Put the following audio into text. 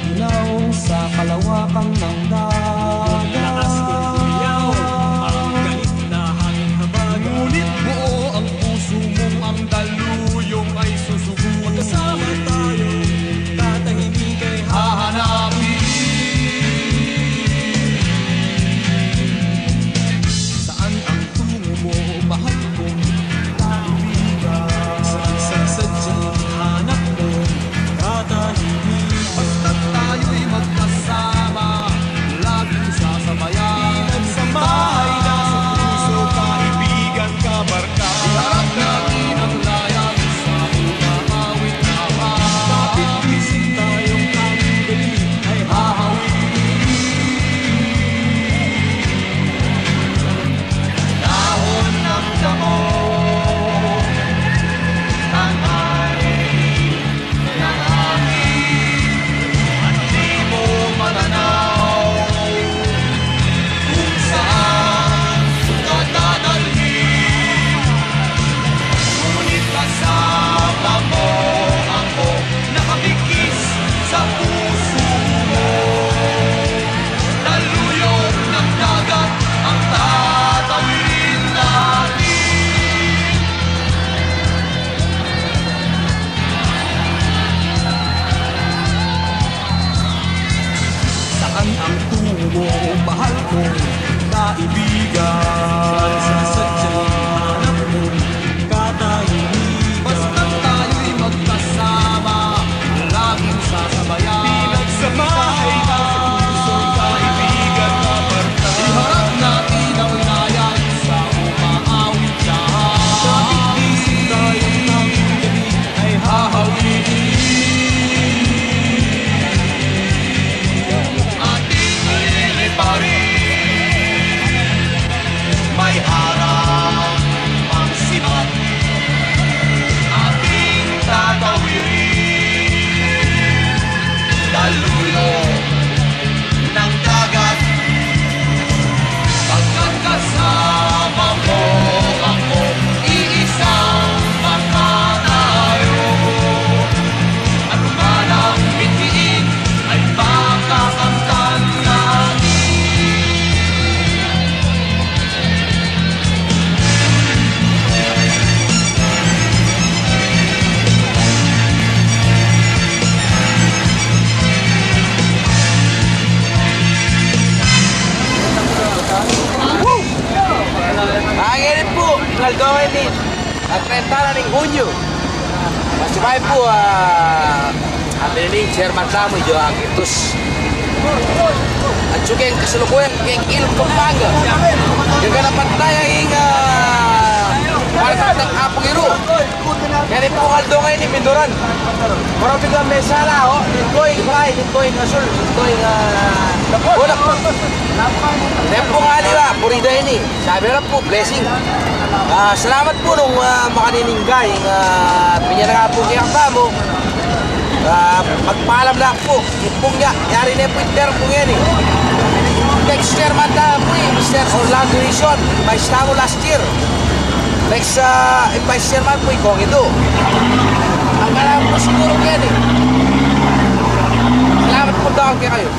ginaw sa kalawakan ng dagat. Lakas kong umiyaw, parang galit na hangin habag. Ngunit buo ang puso mong ang daluyong ay susugurin. Magkasama tayo, tatahimik ay Hahanapin. Saan ang tungo mo, mahal kong kaibigan? Saan sadyang hanap mo, katahimik. Basta't tayo'y magkasama, laging sasabayan. Pinagsamahay na sa puso, kaibigan, kabarkada. Iharap natin ang layan sa umaawit na Kapit isip tayong aming galing ay dahon ng damo, ang hangin ng hangin, at di mo mananaw kung saan ka dadalhin. Ngunit kasama mo ako, nakabigis sa puso mo. Daluyong ng dagat ang tatawirin natin. Saan ang tungo mo, mahal kong kaibigan? Saan sadyang hanap mo, katahimik. Basta't tayo'y magkasama, laging sasabayan. Pinagsamahay na sa puso, kaibigan, kabarkada. Iharap natin ang layan sa umaawit na Kapit isip tayong aming galing ay hahawin. Ating liliparin, may harap ang sibat. Ating tatawirin, daluyo ng dagat. Pagkat kasama mo ako, iisang makanayo. Ano man ang bitiin ay makakamtan natin. Ngayon po, nagawin din at 30 ng Hunyo. Masibay po, aminin Chairman Tamo, Joaquitos. At juga yung kasalukuyan, yung ilong Pampanga. Yung ganapan tayo yung ng Apong Iro. Kaya po kaldo ngayon ni Pinduran. Parang biglang may sala, oh. Dito'y fry, dito'y asul, dito'y ulap. Tempo nga nila, purida yun eh. Sabi lang po, blessing. Salamat po nung makanininggay. Pinya na nga po kaya kamo. Magpaalam na po. Ipong niya, yari na po yung term po yan eh. Next chairman na po eh, Mr. Orlando Rison. Vice na mo last year. Next vice chairman po yung ito. Ang alam po siguro yan eh. Salamat po daw kaya kayo.